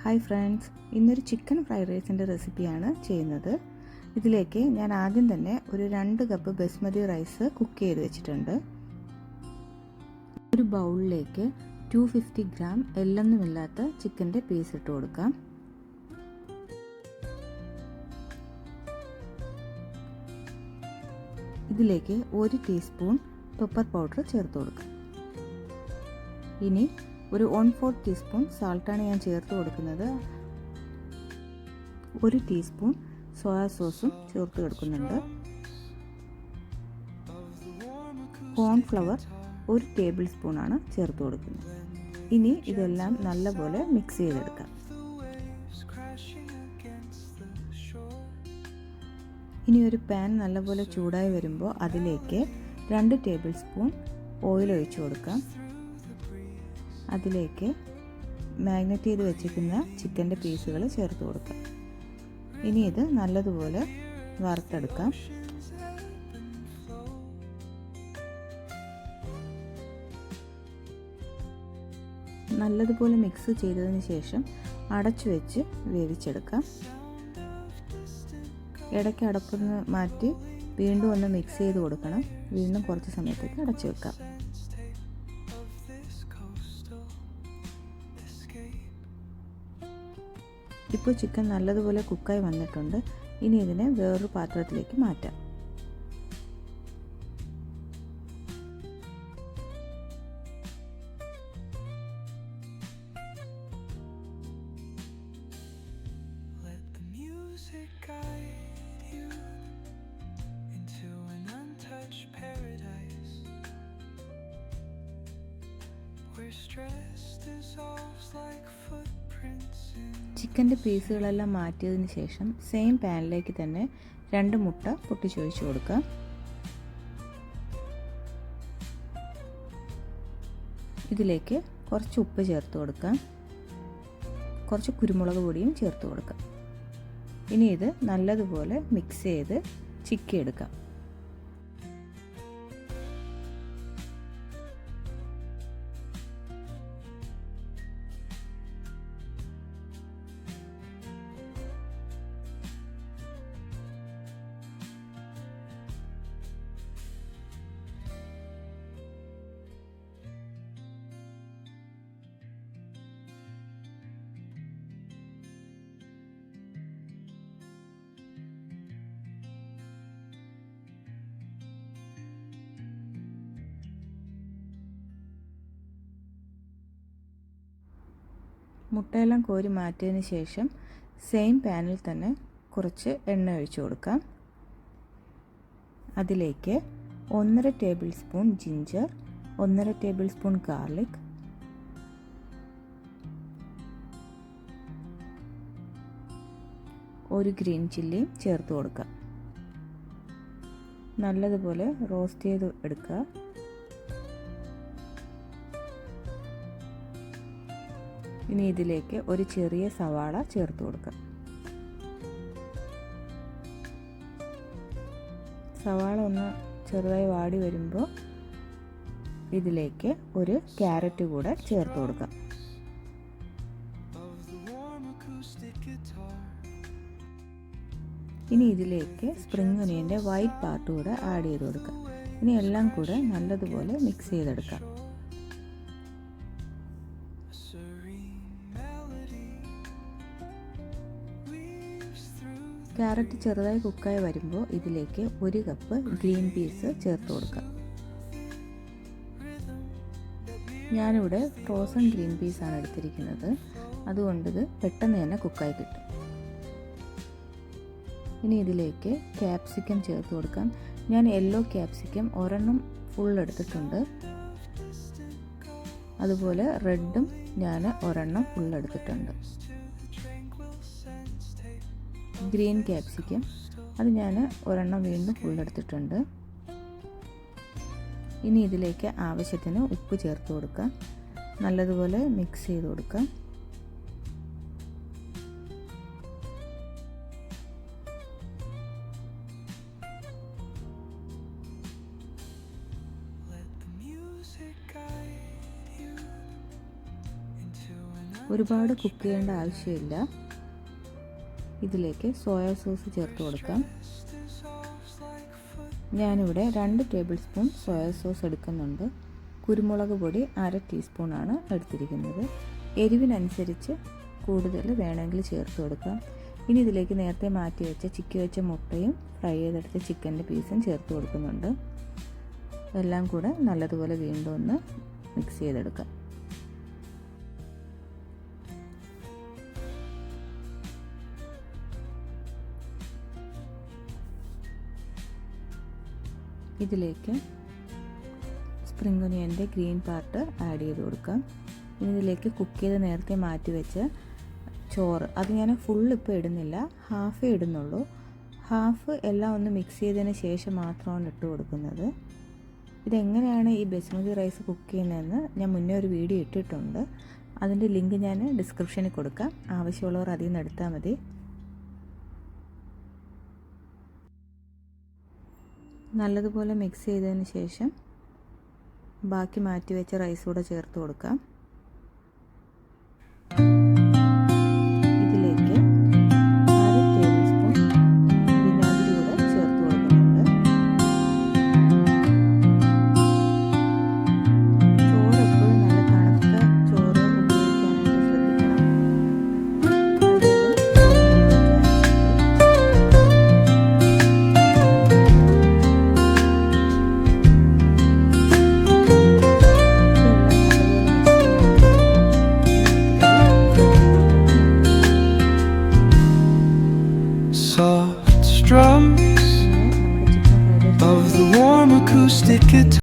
Hi friends, ഇന്നൊരു chicken fried റൈസിൻ്റെ റെസിപ്പിയാണ് ചെയ്യുന്നത്. ഇതിലേക്ക് ഞാൻ ആദ്യം തന്നെ ഒരു 2 കപ്പ് ബസ്മതി റൈസ് കുക്ക് ചെയ്ത് വെച്ചിട്ടുണ്ട്. ഒരു ബൗളിലേക്ക് 250 ഗ്രാം എല്ലൊന്നുമില്ലാത്ത ചിക്കൻ്റെ പീസ് ഇട്ട് കൊടുക്കാം. ഇതിലേക്ക് 1 ടീസ്പൂൺ പെപ്പർ പൗഡർ ചേർത്ത് കൊടുക്കാം. ഇനി ഒരു 1/4 ടീസ്പൂൺ സാൾട്ടാണ് ഞാൻ ചേർത്ത് കൊടുക്കുന്നത്. 1 ടീസ്പൂൺ സോയാ സോസും ചേർത്ത് കൊടുക്കുന്നുണ്ട്. കോൺഫ്ലവർ 1 ടേബിൾ സ്പൂണാണ് ചേർത്ത് കൊടുക്കുന്നത്. ഇനി ഇതെല്ലാം നല്ലപോലെ മിക്സ് ചെയ്തെടുക്കാം. ഇനി ഒരു പാൻ നല്ലപോലെ ചൂടായി വരുമ്പോൾ അതിലേക്ക് 2 ടേബിൾ സ്പൂൺ ഓയിൽ ഒഴിച്ചു കൊടുക്കാം. അതിലേക്ക് മാഗ്നറ്റ് ചെയ്ത് വെച്ചിരിക്കുന്ന ചിക്കൻ്റെ പീസുകൾ ചേർത്ത് കൊടുക്കാം. ഇനി ഇത് നല്ലതുപോലെ വറുത്തെടുക്കാം. നല്ലതുപോലെ മിക്സ് ചെയ്തതിന് ശേഷം അടച്ചു വെച്ച് വേവിച്ചെടുക്കാം. ഇടയ്ക്ക് അടപ്പൊന്ന് മാറ്റി വീണ്ടും ഒന്ന് മിക്സ് ചെയ്ത് കൊടുക്കണം. വീണ്ടും കുറച്ച് സമയത്തേക്ക് അടച്ചു വെക്കാം. ഇപ്പോൾ ചിക്കൻ നല്ലതുപോലെ കുക്കായി വന്നിട്ടുണ്ട്. ഇനി ഇതിനെ വേറൊരു പാത്രത്തിലേക്ക് മാറ്റാം. ചിക്കൻ്റെ പീസുകളെല്ലാം മാറ്റിയതിന് ശേഷം സെയിം പാനിലേക്ക് തന്നെ 2 മുട്ട പൊട്ടിച്ചൊഴിച്ച് കൊടുക്കാം. ഇതിലേക്ക് കുറച്ച് ഉപ്പ് ചേർത്ത് കൊടുക്കാം. കുറച്ച് കുരുമുളക് പൊടിയും ചേർത്ത് കൊടുക്കാം. ഇനി ഇത് നല്ലതുപോലെ മിക്സ് ചെയ്ത് ചിക്കിയെടുക്കാം. മുട്ടയെല്ലാം കോരി മാറ്റിയതിന് ശേഷം സെയിം പാനിൽ തന്നെ കുറച്ച് എണ്ണ ഒഴിച്ചു കൊടുക്കാം. അതിലേക്ക് 1.5 tablespoon ginger, 1.5 tablespoon garlic, 1 green ചില്ലിയും ചേർത്ത് കൊടുക്കാം. നല്ലതുപോലെ റോസ്റ്റ് ചെയ്ത് എടുക്കുക. ഇനി ഇതിലേക്ക് ഒരു ചെറിയ സവാള ചേർത്ത് കൊടുക്കാം. സവാള ഒന്ന് ചെറുതായി വാടി വരുമ്പോൾ ഇതിലേക്ക് ഒരു ക്യാരറ്റ് കൂടെ ചേർത്ത് കൊടുക്കാം. ഇനി ഇതിലേക്ക് സ്പ്രിംഗ് ഒനിയൻ്റെ വൈറ്റ് പാർട്ട് കൂടെ ആഡ് ചെയ്ത് കൊടുക്കാം. ഇനി എല്ലാം കൂടെ നല്ലതുപോലെ മിക്സ് ചെയ്തെടുക്കാം. ക്യാരറ്റ് ചെറുതായി കുക്കായി വരുമ്പോൾ ഇതിലേക്ക് 1 കപ്പ് ഗ്രീൻ പീസ് ചേർത്ത് കൊടുക്കാം. ഞാനിവിടെ ഫ്രോസൺ ഗ്രീൻ പീസാണ് എടുത്തിരിക്കുന്നത്. അതുകൊണ്ട് ഇത് പെട്ടെന്ന് തന്നെ കുക്കായി കിട്ടും. ഇനി ഇതിലേക്ക് ക്യാപ്സിക്കം ചേർത്ത് കൊടുക്കാം. ഞാൻ യെല്ലോ ക്യാപ്സിക്കം ഒരെണ്ണം ഫുൾ എടുത്തിട്ടുണ്ട്. അതുപോലെ റെഡും ഞാൻ ഒരെണ്ണം ഫുൾ എടുത്തിട്ടുണ്ട്. ഗ്രീൻ ക്യാപ്സിക്കം അത് ഞാൻ ഒരെണ്ണം വീണ്ടും ഫുൾ എടുത്തിട്ടുണ്ട്. ഇനി ഇതിലേക്ക് ആവശ്യത്തിന് ഉപ്പ് ചേർത്ത് കൊടുക്കാം. നല്ലതുപോലെ മിക്സ് ചെയ്ത് കൊടുക്കാം. Let the music guide you into an ഒരുപാട് കുക്ക് ചെയ്യേണ്ട ആവശ്യമില്ല. ഇതിലേക്ക് സോയാ സോസ് ചേർത്ത് കൊടുക്കാം. ഞാനിവിടെ 2 ടേബിൾ സ്പൂൺ സോയാ സോസ് എടുക്കുന്നുണ്ട്. കുരുമുളക് പൊടി 1/2 ടീസ്പൂണാണ് എടുത്തിരിക്കുന്നത്. എരിവിനനുസരിച്ച് കൂടുതൽ വേണമെങ്കിൽ ചേർത്ത് കൊടുക്കാം. ഇനി ഇതിലേക്ക് നേരത്തെ മാറ്റി വെച്ച ചിക്കി വെച്ച മുട്ടയും ഫ്രൈ ചെയ്തെടുത്ത ചിക്കൻ്റെ പീസും ചേർത്ത് കൊടുക്കുന്നുണ്ട്. എല്ലാം കൂടെ നല്ലതുപോലെ വീണ്ടും ഒന്ന് മിക്സ് ചെയ്തെടുക്കാം. ഇതിലേക്ക് സ്പ്രിംഗ് ഒനിയൻ്റെ ഗ്രീൻ പാർട്ട് ആഡ് ചെയ്ത് കൊടുക്കാം. ഇനി ഇതിലേക്ക് കുക്ക് ചെയ്ത് നേരത്തെ മാറ്റി വെച്ച് ചോറ്, അത് ഞാൻ ഫുൾ ഇപ്പോൾ ഇടുന്നില്ല, ഹാഫേ ഇടുന്നുള്ളൂ. ഹാഫ് എല്ലാം ഒന്ന് മിക്സ് ചെയ്തതിന് ശേഷം മാത്രമാണ് ഇട്ട് കൊടുക്കുന്നത്. ഇതെങ്ങനെയാണ് ഈ ബസ്മതി റൈസ് കുക്ക് ചെയ്യുന്നതെന്ന് ഞാൻ മുന്നേ ഒരു വീഡിയോ ഇട്ടിട്ടുണ്ട്. അതിൻ്റെ ലിങ്ക് ഞാൻ ഡിസ്ക്രിപ്ഷനിൽ കൊടുക്കാം. ആവശ്യമുള്ളവർ അതിൽ നിന്ന് എടുത്താൽ മതി. നല്ലതുപോലെ മിക്സ് ചെയ്തതിന് ശേഷം ബാക്കി മാറ്റി വെച്ച റൈസ് കൂടെ ചേർത്ത് കൊടുക്കാം.